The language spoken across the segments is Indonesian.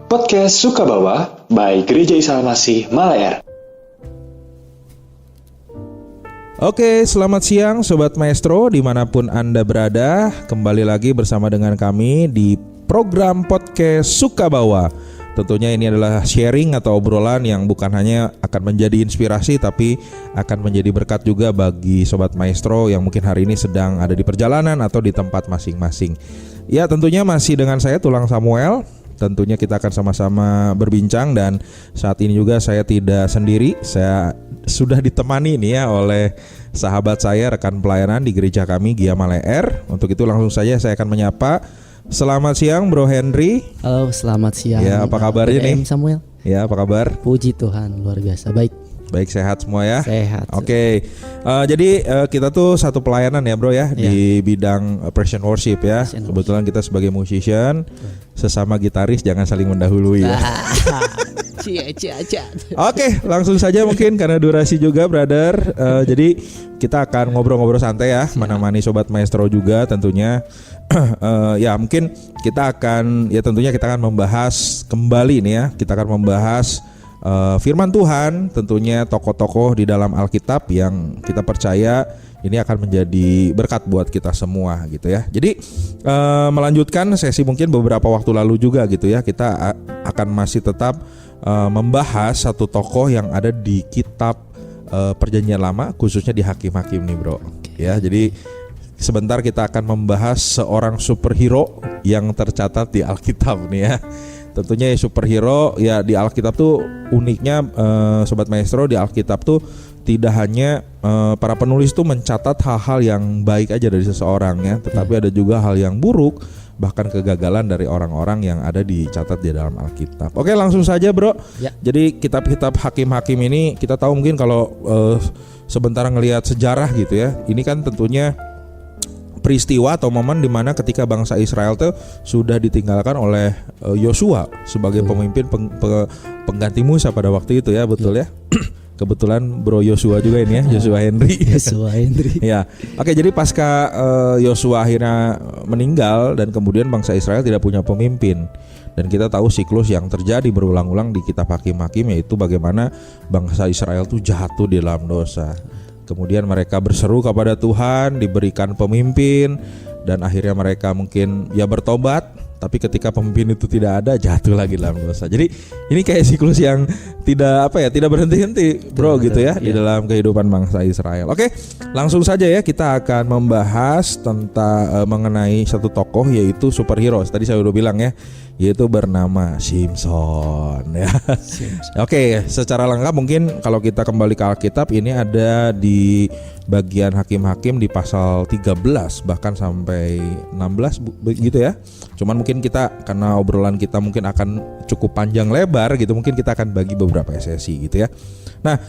Podcast Sukabawa by Gereja Islam Masih Malaer. Oke, selamat siang Sobat Maestro dimanapun Anda berada. Kembali lagi bersama dengan kami di program Podcast Sukabawa. Tentunya ini adalah sharing atau obrolan yang bukan hanya akan menjadi inspirasi, tapi akan menjadi berkat juga bagi Sobat Maestro yang mungkin hari ini sedang ada di perjalanan atau di tempat masing-masing. Ya, tentunya masih dengan saya Tulang Samuel. Tentunya kita akan sama-sama berbincang, dan saat ini juga saya tidak sendiri. Saya sudah ditemani nih ya oleh sahabat saya, rekan pelayanan di gereja kami Gia Malaer. Untuk itu langsung saja saya akan menyapa. Selamat siang Bro Henry. Halo, selamat siang. Ya, apa kabarnya nih? Samuel. Ya, apa kabar? Puji Tuhan, luar biasa. Baik, sehat semua ya? Sehat. Oke. Jadi kita tuh satu pelayanan ya Bro ya, di bidang praise and worship ya. Kebetulan kita sebagai musician, sesama gitaris jangan saling mendahului ya. Oke, langsung saja mungkin karena durasi juga brother. Jadi kita akan ngobrol-ngobrol santai ya, menemani Sobat Maestro juga tentunya. Ya mungkin kita akan membahas kembali nih ya. Kita akan membahas firman Tuhan, tentunya tokoh-tokoh di dalam Alkitab yang kita percaya ini akan menjadi berkat buat kita semua gitu ya. Jadi melanjutkan sesi mungkin beberapa waktu lalu juga gitu ya, kita akan masih tetap membahas satu tokoh yang ada di kitab Perjanjian Lama, khususnya di Hakim-Hakim nih Bro. Ya, jadi sebentar kita akan membahas seorang superhero yang tercatat di Alkitab nih ya. Tentunya superhero ya di Alkitab tuh uniknya Sobat Maestro, di Alkitab tuh tidak hanya para penulis tuh mencatat hal-hal yang baik aja dari seseorang ya, tetapi ada juga hal yang buruk, bahkan kegagalan dari orang-orang yang ada dicatat di dalam Alkitab. Oke, langsung saja Bro. Ya. Jadi kitab-kitab Hakim-Hakim ini kita tahu mungkin kalau sebentar ngelihat sejarah gitu ya, ini kan tentunya peristiwa atau momen di mana ketika bangsa Israel tuh sudah ditinggalkan oleh Yosua sebagai pemimpin pengganti Musa pada waktu itu ya, betul ya. Kebetulan Bro Yosua juga ini ya, Yosua Henry. Ya. Oke, jadi pasca Yosua akhirnya meninggal dan kemudian bangsa Israel tidak punya pemimpin. Dan kita tahu siklus yang terjadi berulang-ulang di kitab Hakim-Hakim, yaitu bagaimana bangsa Israel tuh jatuh di dalam dosa. Kemudian mereka berseru kepada Tuhan, diberikan pemimpin, dan akhirnya mereka mungkin ya bertobat, tapi ketika pemimpin itu tidak ada, jatuh lagi dalam dosa. Jadi ini kayak siklus yang tidak berhenti-henti Bro gitu ya, di dalam kehidupan bangsa Israel. Oke, langsung saja ya, kita akan membahas tentang mengenai satu tokoh, yaitu superhero. Tadi saya udah bilang ya, yaitu bernama Simson ya. Oke, secara lengkap mungkin kalau kita kembali ke Alkitab, ini ada di bagian Hakim-Hakim di pasal 13 bahkan sampai 16 begitu ya. Cuman mungkin kita karena obrolan kita mungkin akan cukup panjang lebar gitu, mungkin kita akan bagi beberapa sesi gitu ya. Nah,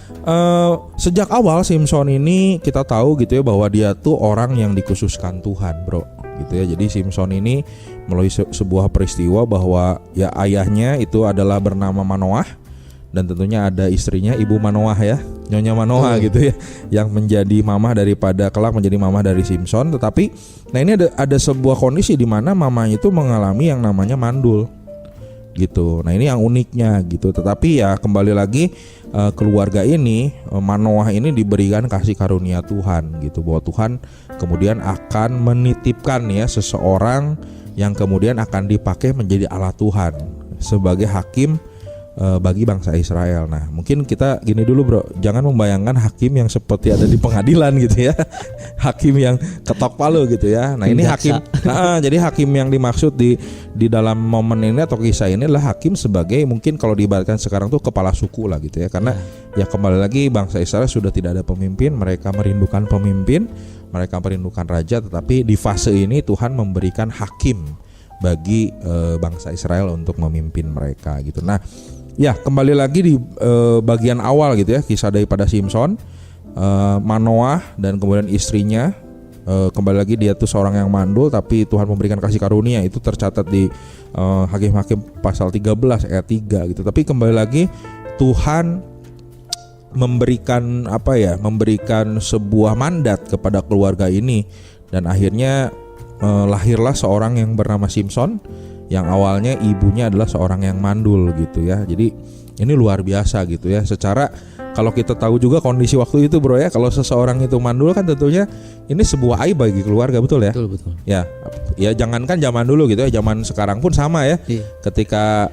sejak awal Simson ini kita tahu gitu ya bahwa dia tuh orang yang dikhususkan Tuhan Bro gitu ya. Jadi Simson ini melalui sebuah peristiwa bahwa ya ayahnya itu adalah bernama Manoah, dan tentunya ada istrinya Ibu Manoah ya, Nyonya Manoah gitu ya, yang menjadi mamah daripada kelak menjadi mamah dari Simson. Tetapi nah ini ada sebuah kondisi di mana mamanya itu mengalami yang namanya mandul gitu. Nah ini yang uniknya gitu. Tetapi ya kembali lagi keluarga ini, Manoah ini diberikan kasih karunia Tuhan gitu, bahwa Tuhan kemudian akan menitipkan ya seseorang yang kemudian akan dipakai menjadi alat Tuhan sebagai hakim bagi bangsa Israel. Nah mungkin kita gini dulu Bro, jangan membayangkan hakim yang seperti ada di pengadilan gitu ya, hakim yang ketok palu gitu ya. Nah ini hakim, jadi hakim yang dimaksud di dalam momen ini atau kisah ini adalah hakim sebagai mungkin kalau diibaratkan sekarang tuh kepala suku lah gitu ya. Karena ya kembali lagi bangsa Israel sudah tidak ada pemimpin, mereka merindukan pemimpin, mereka merindukan raja. Tetapi di fase ini Tuhan memberikan hakim bagi bangsa Israel untuk memimpin mereka gitu. Nah ya kembali lagi di bagian awal gitu ya, kisah daripada Simson, Manoah dan kemudian istrinya. Kembali lagi dia tuh seorang yang mandul, tapi Tuhan memberikan kasih karunia, itu tercatat di Hakim-Hakim pasal 13 ayat 3 gitu. Tapi kembali lagi Tuhan memberikan memberikan sebuah mandat kepada keluarga ini, dan akhirnya lahirlah seorang yang bernama Simson yang awalnya ibunya adalah seorang yang mandul gitu ya. Jadi ini luar biasa gitu ya. Secara kalau kita tahu juga kondisi waktu itu bro ya, kalau seseorang itu mandul kan tentunya ini sebuah aib bagi keluarga, betul ya? Betul. Ya jangankan zaman dulu gitu ya, zaman sekarang pun sama ya. Iya. Ketika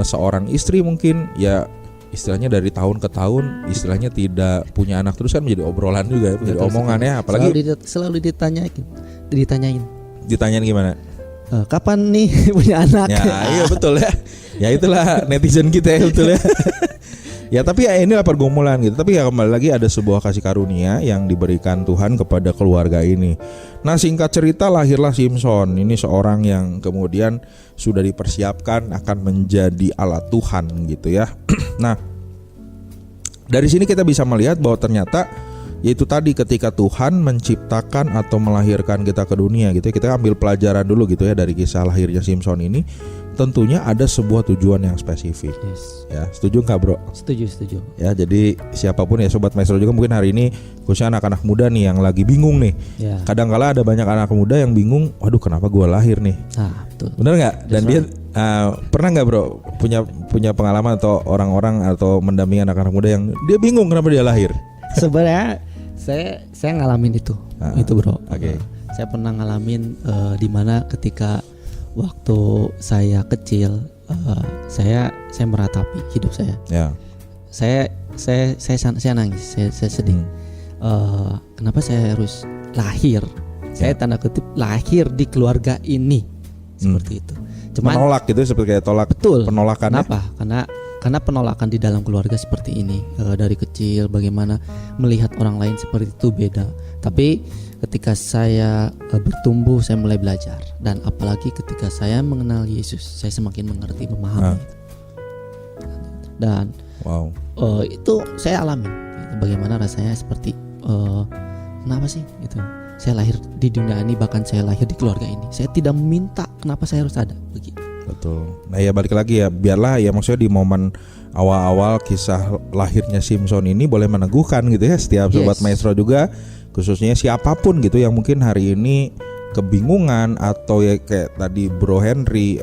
seorang istri mungkin ya istilahnya dari tahun ke tahun istilahnya tidak punya anak terus kan menjadi obrolan juga ya, menjadi omongan ya, apalagi selalu ditanyain. ditanyain gimana? Kapan nih punya anak? Ya iya betul ya. Ya itulah netizen kita ya, betul ya. Ya tapi ya inilah pergumulan gitu. Tapi ya kembali lagi ada sebuah kasih karunia yang diberikan Tuhan kepada keluarga ini. Nah singkat cerita lahirlah Simson. Ini seorang yang kemudian sudah dipersiapkan akan menjadi alat Tuhan gitu ya. Nah dari sini kita bisa melihat bahwa ternyata yaitu tadi ketika Tuhan menciptakan atau melahirkan kita ke dunia gitu ya, kita ambil pelajaran dulu gitu ya dari kisah lahirnya Simson ini. Tentunya ada sebuah tujuan yang spesifik. Yes. Ya, setuju nggak bro? Setuju. Ya, jadi siapapun ya sobat maestro juga mungkin hari ini khususnya anak-anak muda nih yang lagi bingung nih. Ya. Kadang-kala ada banyak anak muda yang bingung, waduh kenapa gue lahir nih? Nah, betul. Bener nggak? Dan dia pernah nggak bro punya pengalaman atau orang-orang atau mendampingi anak-anak muda yang dia bingung kenapa dia lahir? Sebenarnya saya ngalamin itu bro. Oke. Saya pernah ngalamin di mana ketika waktu saya kecil, saya meratapi hidup saya. Ya. Saya nangis, saya sedih. Kenapa saya harus lahir? Saya tanda kutip lahir di keluarga ini, seperti itu. Cuman menolak gitu seperti kayak tolak. Betul. Penolakan. Kenapa? Karena penolakan di dalam keluarga seperti ini, dari kecil bagaimana melihat orang lain seperti itu beda. Tapi ketika saya bertumbuh, saya mulai belajar, dan apalagi ketika saya mengenal Yesus, saya semakin mengerti, memahami. Dan itu saya alami bagaimana rasanya seperti kenapa sih gitu. Saya lahir di dunia ini, bahkan saya lahir di keluarga ini. Saya tidak meminta kenapa saya harus ada begitu. Betul. Nah ya balik lagi ya, biarlah ya maksudnya di momen awal-awal kisah lahirnya Simson ini boleh meneguhkan gitu ya setiap sobat maestro juga, khususnya siapapun gitu yang mungkin hari ini kebingungan atau ya kayak tadi Bro Henry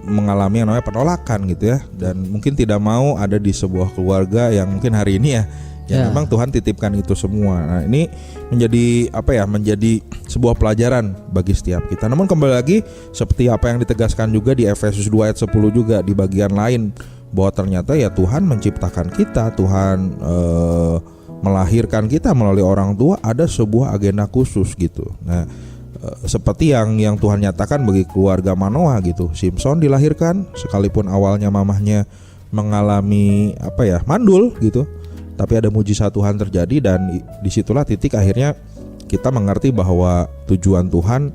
mengalami yang namanya penolakan gitu ya, dan mungkin tidak mau ada di sebuah keluarga yang mungkin hari ini ya memang Tuhan titipkan itu semua. Nah ini menjadi menjadi sebuah pelajaran bagi setiap kita. Namun kembali lagi seperti apa yang ditegaskan juga di Efesus 2 ayat 10 juga di bagian lain, bahwa ternyata ya Tuhan menciptakan kita, Tuhan melahirkan kita melalui orang tua, ada sebuah agenda khusus gitu. Nah seperti yang Tuhan nyatakan bagi keluarga Manoah gitu. Simson dilahirkan sekalipun awalnya mamahnya mengalami mandul gitu, tapi ada mujizat Tuhan terjadi, dan disitulah titik akhirnya kita mengerti bahwa tujuan Tuhan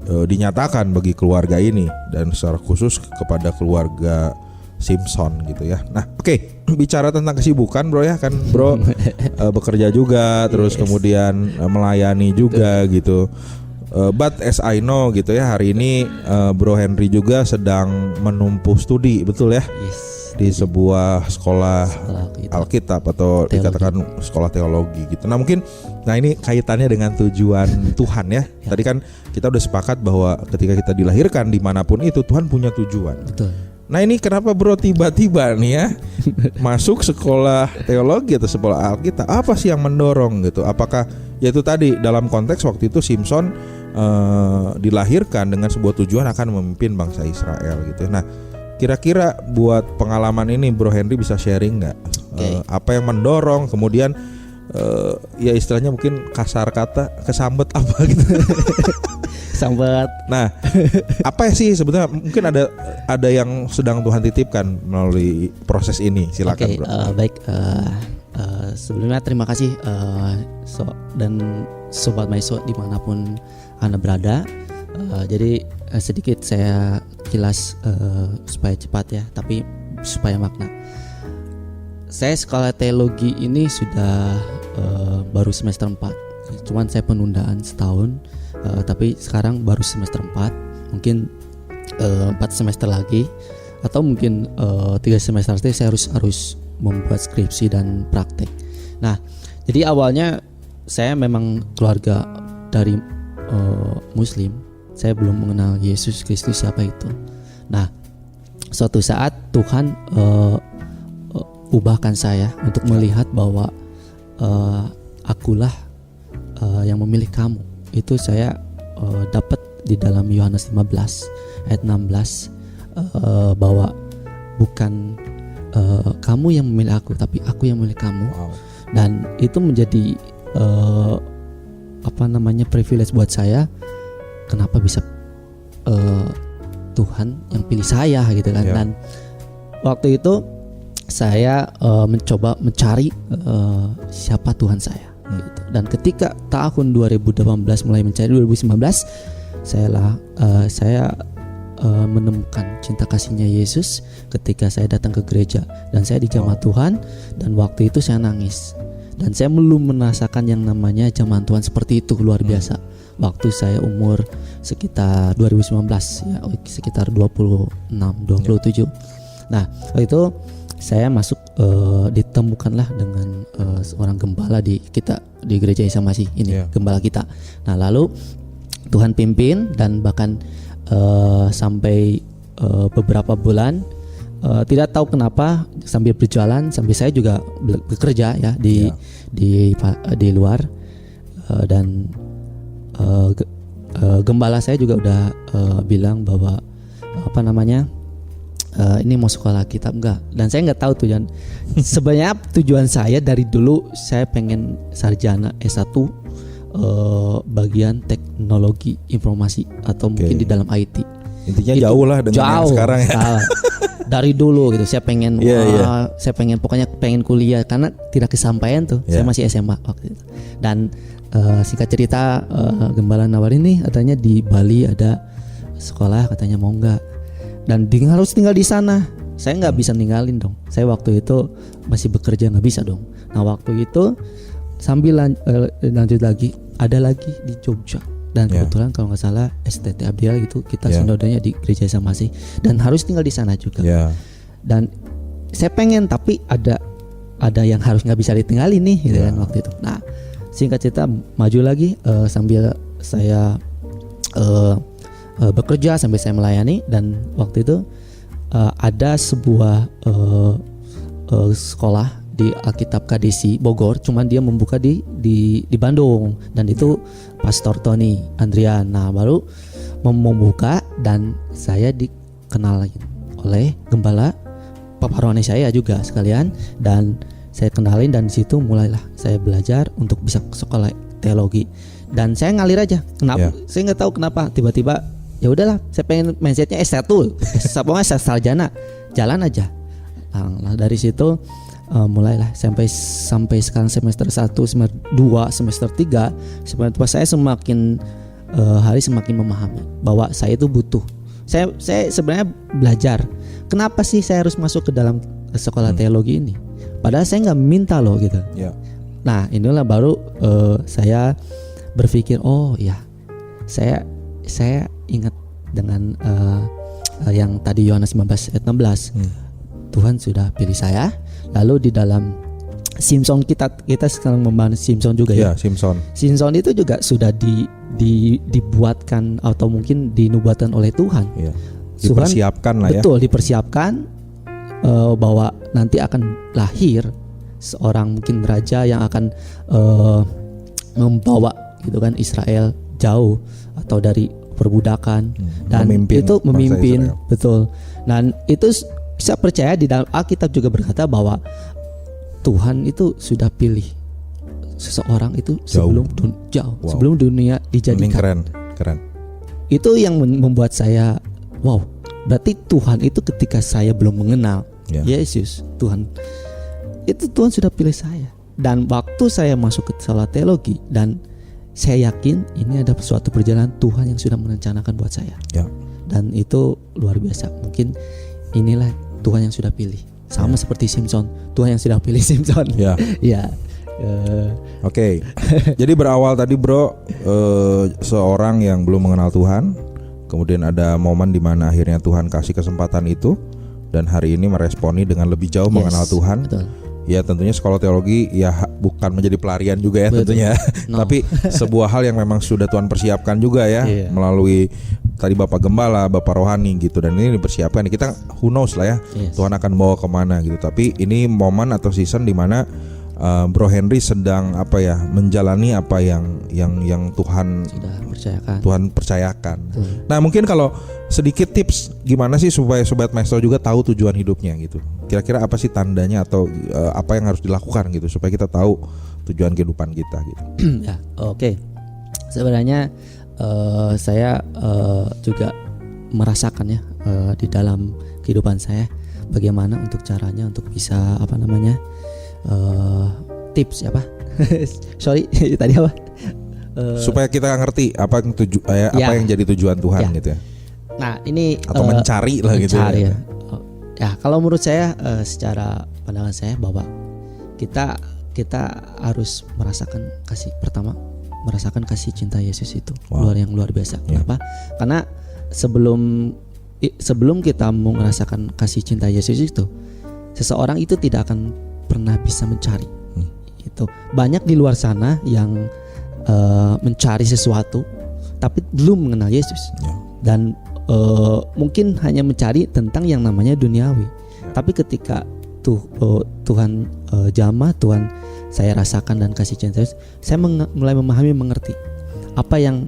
dinyatakan bagi keluarga ini, dan secara khusus kepada keluarga Simson gitu ya. Nah oke, bicara tentang kesibukan bro ya, kan bro bekerja juga, terus kemudian melayani juga gitu. But as I know gitu ya, hari ini Bro Henry juga sedang menempuh studi, betul ya? Yes. Di sebuah sekolah Alkitab atau teologi, dikatakan sekolah teologi gitu. Nah mungkin ini kaitannya dengan tujuan Tuhan ya. Tadi kan kita udah sepakat bahwa ketika kita dilahirkan dimanapun itu Tuhan punya tujuan. Betul. Nah ini kenapa bro tiba-tiba nih ya masuk sekolah teologi atau sekolah Alkitab? Apa sih yang mendorong gitu? Apakah yaitu tadi dalam konteks waktu itu Simson dilahirkan dengan sebuah tujuan akan memimpin bangsa Israel gitu. Nah kira-kira buat pengalaman ini Bro Henry bisa sharing nggak? Apa yang mendorong, kemudian ya istilahnya mungkin kasar kata kesambet apa gitu. Sambat. Nah, apa sih sebetulnya mungkin ada yang sedang Tuhan titipkan melalui proses ini? Silakan Bro. Baik, sebelumnya terima kasih dan sobat Maiso dimanapun Anda berada. Jadi sedikit saya kilas supaya cepat ya, tapi supaya makna. Saya sekolah teologi ini sudah baru semester 4. Cuman saya penundaan setahun, tapi sekarang baru semester 4. Mungkin 4 semester lagi, atau mungkin 3 semester lagi saya harus membuat skripsi dan praktek. Nah, jadi awalnya saya memang keluarga dari Muslim, saya belum mengenal Yesus Kristus siapa itu. Nah, suatu saat Tuhan ubahkan saya untuk melihat bahwa akulah yang memilih kamu. Itu saya dapat di dalam Yohanes 15 ayat 16 bahwa bukan kamu yang memilih aku, tapi aku yang memilih kamu. Dan itu menjadi privilege buat saya. Kenapa bisa Tuhan yang pilih saya gitu kan? Dan waktu itu saya mencoba mencari siapa Tuhan saya. Gitu. Dan ketika tahun 2018 mulai mencari 2019, saya menemukan cinta kasihnya Yesus ketika saya datang ke gereja dan saya dijamah Tuhan, dan waktu itu saya nangis. Dan saya belum merasakan yang namanya jamahan Tuhan seperti itu, luar biasa. Waktu saya umur sekitar 2019 ya, sekitar 27. Nah, waktu itu saya masuk ditemukanlah dengan seorang gembala di gereja Isa Masih ini, gembala kita. Nah, lalu Tuhan pimpin dan bahkan sampai beberapa bulan tidak tahu kenapa sambil berjalan, sambil saya juga bekerja ya di luar, dan gembala saya juga udah bilang bahwa ini mau sekolah kitab enggak, dan saya nggak tahu tujuan. Sebenarnya tujuan saya dari dulu saya pengen sarjana S1 bagian teknologi informasi atau mungkin di dalam IT. Intinya jauh lah dengan yang sekarang ya. Dari dulu gitu saya pengen saya pengen kuliah karena tidak kesampaian tuh. Saya masih SMA waktu itu. Dan singkat cerita gembala nawarin nih, katanya di Bali ada sekolah, katanya mau enggak. Dan harus tinggal di sana. Saya nggak bisa ninggalin dong. Saya waktu itu masih bekerja, nggak bisa dong. Nah, waktu itu sambil lanjut lagi, ada lagi di Jogja. Dan kebetulan kalau nggak salah STT Abdial gitu, kita sinodenya di gereja Isa Masih, dan harus tinggal di sana juga. Dan saya pengen, tapi ada yang harus nggak bisa ditinggalin nih gitu kan waktu itu. Nah, singkat cerita maju lagi sambil saya bekerja, sambil saya melayani. Dan waktu itu ada sebuah sekolah di Alkitab KDC Bogor, cuman dia membuka di Bandung, dan itu Pastor Tony Andrian. Nah, baru membuka dan saya dikenal oleh gembala Papa Rohani saya juga sekalian, dan saya kenalin, dan di situ mulailah saya belajar untuk bisa ke sekolah teologi. Dan saya ngalir aja. Kenapa? Saya nggak tahu kenapa tiba-tiba ya udahlah, saya pengen mindsetnya S1, pokoknya sarjana, jalan aja. Nah, dari situ mulailah sampai sekarang semester 1, semester 2, semester 3, semester saya semakin hari semakin memahami bahwa saya itu butuh. Saya sebenarnya belajar. Kenapa sih saya harus masuk ke dalam sekolah teologi ini? Padahal saya nggak minta loh gitu. Nah, inilah baru saya berpikir, oh ya, saya ingat dengan yang tadi Yohanes 15 ayat 16. Tuhan sudah pilih saya. Lalu di dalam Simpson, kita sekarang membahas Simpson juga ya. Simpson itu juga sudah dibuatkan atau mungkin dinubuatkan oleh Tuhan. Dipersiapkan lah ya. Betul, dipersiapkan bahwa nanti akan lahir seorang mungkin raja yang akan membawa gitu kan Israel jauh atau dari perbudakan, dan memimpin betul. Dan itu saya percaya di dalam Alkitab juga berkata bahwa Tuhan itu sudah pilih seseorang itu sebelum sebelum dunia dijadikan. Keren. Itu yang membuat saya berarti Tuhan itu ketika saya belum mengenal Yesus, Tuhan sudah pilih saya. Dan waktu saya masuk ke sekolah teologi, dan saya yakin ini ada suatu perjalanan Tuhan yang sudah merencanakan buat saya. Dan itu luar biasa. Mungkin inilah Tuhan yang sudah pilih. Sama seperti Simpson, Tuhan yang sudah pilih Simpson. Oke. Jadi berawal tadi bro, seorang yang belum mengenal Tuhan, kemudian ada momen di mana akhirnya Tuhan kasih kesempatan itu, dan hari ini meresponi dengan lebih jauh mengenal Tuhan. Betul. ya tentunya sekolah teologi ya bukan menjadi pelarian juga ya. Betul. Tentunya No. tapi sebuah hal yang memang sudah Tuhan persiapkan juga ya, Iya. melalui tadi Bapak Gembala, Bapak Rohani gitu, dan ini dipersiapkan. Kita who knows lah ya, Yes. Tuhan akan bawa kemana gitu. Tapi ini momen atau season di mana Bro Henry sedang menjalani apa yang Tuhan Sudah percayakan. percayakan. Nah, mungkin kalau sedikit tips gimana sih supaya Sobat Maestro juga tahu tujuan hidupnya gitu. Kira-kira apa sih tandanya atau apa yang harus dilakukan gitu supaya kita tahu tujuan kehidupan kita gitu. Ya, oke. Sebenarnya saya juga merasakan ya di dalam kehidupan saya bagaimana untuk caranya untuk bisa tips apa? Sorry tadi apa? Supaya kita ngerti apa yang jadi tujuan Tuhan gitu ya. Nah ini Atau mencari lah gitu mencari ya. Ya kalau menurut saya secara pandangan saya bahwa kita harus merasakan kasih cinta Yesus itu. Wow. yang luar biasa. Ya. Kenapa? Karena sebelum kita mau merasakan kasih cinta Yesus itu, seseorang itu tidak akan pernah bisa mencari. Itu banyak di luar sana yang mencari sesuatu tapi belum mengenal Yesus. Ya. Dan mungkin hanya mencari tentang yang namanya duniawi. Tapi ketika Tuhan jamah, Tuhan saya rasakan dan kasih cinta Yesus, saya mulai mengerti apa yang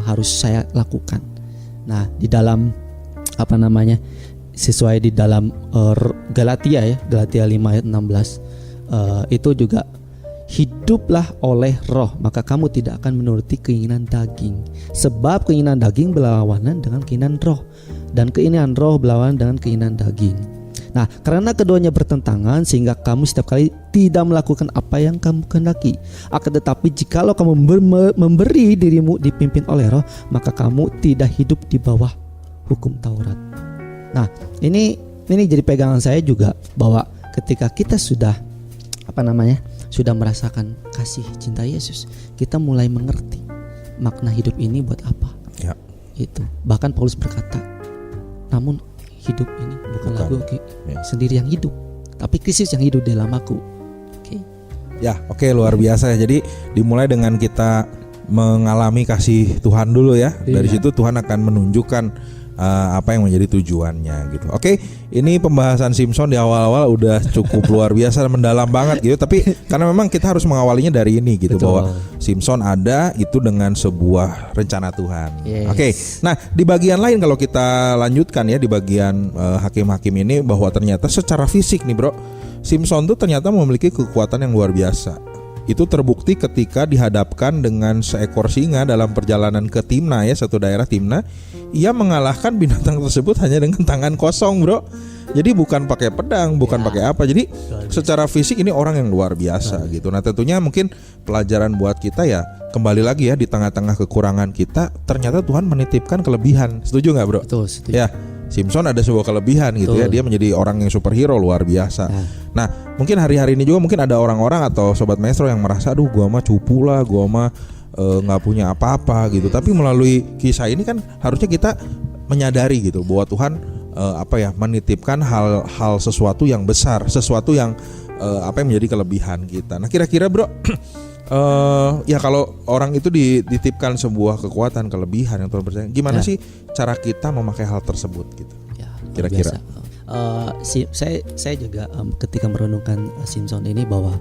harus saya lakukan. Nah, di dalam sesuai di dalam Galatia 5 ayat 16 itu juga hiduplah oleh roh, maka kamu tidak akan menuruti keinginan daging. Sebab keinginan daging berlawanan dengan keinginan roh, dan keinginan roh berlawanan dengan keinginan daging. Nah, karena keduanya bertentangan sehingga kamu setiap kali tidak melakukan apa yang kamu kehendaki. Akan tetapi jikalau kamu memberi dirimu dipimpin oleh roh, maka kamu tidak hidup di bawah hukum Taurat. Nah, ini jadi pegangan saya juga bahwa ketika kita sudah merasakan kasih cinta Yesus, kita mulai mengerti makna hidup ini buat apa. Ya. Itu. Bahkan Paulus berkata, namun hidup ini bukan aku sendiri yang hidup, tapi Kristus yang hidup dalam aku. Oke. Ya, oke, luar biasa ya. Jadi dimulai dengan kita mengalami kasih Tuhan dulu ya. Dari situ Tuhan akan menunjukkan apa yang menjadi tujuannya gitu. Oke, ini pembahasan Simpson di awal-awal udah cukup luar biasa dan mendalam banget gitu. Tapi karena memang kita harus mengawalinya dari ini gitu. Betul. Bahwa Simpson ada itu dengan sebuah rencana Tuhan. Yes. Oke, nah di bagian lain kalau kita lanjutkan ya di bagian hakim-hakim ini, bahwa ternyata secara fisik nih bro, Simpson tuh ternyata memiliki kekuatan yang luar biasa. Itu terbukti ketika dihadapkan dengan seekor singa dalam perjalanan ke Timna ya, satu daerah Timna. Ia mengalahkan binatang tersebut hanya dengan tangan kosong bro. Jadi bukan pakai pedang, bukan pakai apa. Jadi secara fisik ini orang yang luar biasa gitu. Nah tentunya mungkin pelajaran buat kita ya, kembali lagi ya, di tengah-tengah kekurangan kita ternyata Tuhan menitipkan kelebihan. Setuju gak bro? Betul, setuju. Ya, Simpson ada sebuah kelebihan gitu. Betul. Ya, dia menjadi orang yang superhero luar biasa. Nah mungkin hari-hari ini juga mungkin ada orang-orang atau Sobat Maestro yang merasa, aduh gua mah cupu lah, gua mah gak punya apa-apa gitu. Tapi melalui kisah ini kan harusnya kita menyadari gitu bahwa Tuhan menitipkan hal sesuatu yang besar, sesuatu yang yang menjadi kelebihan kita. Nah kira-kira bro ya kalau orang itu dititipkan sebuah kekuatan, kelebihan yang Tuhan percaya, gimana sih cara kita memakai hal tersebut gitu ya, kira-kira? Saya juga ketika merenungkan Simpson ini, bahwa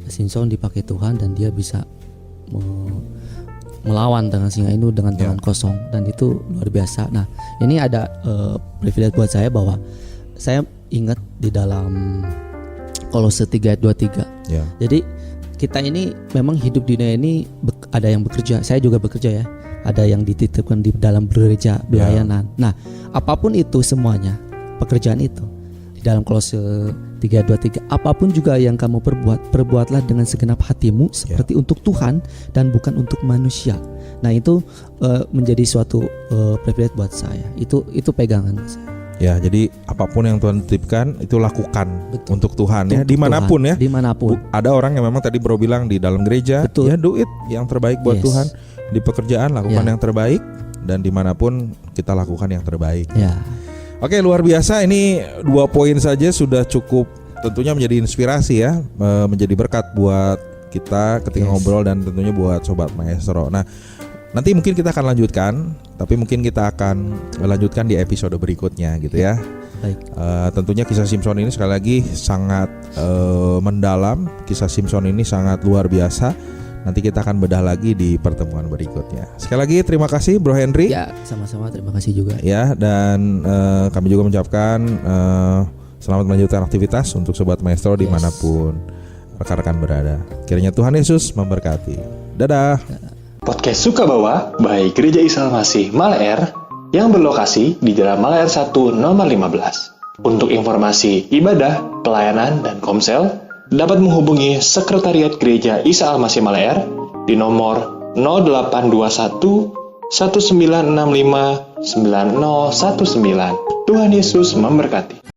Simpson dipakai Tuhan dan dia bisa melawan dengan singa itu dengan tangan kosong, dan itu luar biasa. Nah ini ada privilege buat saya, bahwa saya ingat di dalam Kolose 3 ayat 23 Jadi kita ini memang hidup di dunia ini ada yang bekerja, saya juga bekerja ya, ada yang dititipkan di dalam gereja, pelayanan. Nah apapun itu semuanya, pekerjaan itu di dalam Kolose 3:23, apapun juga yang kamu perbuatlah dengan segenap hatimu seperti untuk Tuhan dan bukan untuk manusia. Nah itu menjadi suatu privilege buat saya. Itu pegangan saya. Ya, jadi apapun yang Tuhan titipkan itu lakukan. Betul. Untuk Tuhan ya, dimanapun Tuhan, ya. Dimanapun. Ada orang yang memang tadi bro bilang di dalam gereja, Betul. ya do it yang terbaik buat Tuhan. Di pekerjaan lakukan yang terbaik, dan dimanapun kita lakukan yang terbaik. Ya. Oke, luar biasa. Ini 2 poin saja sudah cukup tentunya menjadi inspirasi ya, menjadi berkat buat kita ketika ngobrol dan tentunya buat Sobat Maestro. Nah, nanti mungkin kita akan lanjutkan, tapi mungkin kita akan lanjutkan di episode berikutnya gitu ya. Baik. Tentunya kisah Simpson ini sekali lagi sangat mendalam, kisah Simpson ini sangat luar biasa. Nanti kita akan bedah lagi di pertemuan berikutnya. Sekali lagi terima kasih Bro Henry. Ya, sama-sama, terima kasih juga. Ya, dan kami juga mengucapkan selamat melanjutkan aktivitas untuk Sobat Maestro dimanapun rekan-rekan berada. Kiranya Tuhan Yesus memberkati. Dadah. Podcast Sukabawa by Gereja Isa Al-Masih Malaer yang berlokasi di Jalan Malaer 1 nomor 15. Untuk informasi ibadah, pelayanan, dan komsel, dapat menghubungi Sekretariat Gereja Isa Al-Masih Malaer di nomor 0821 1965 9019. Tuhan Yesus memberkati.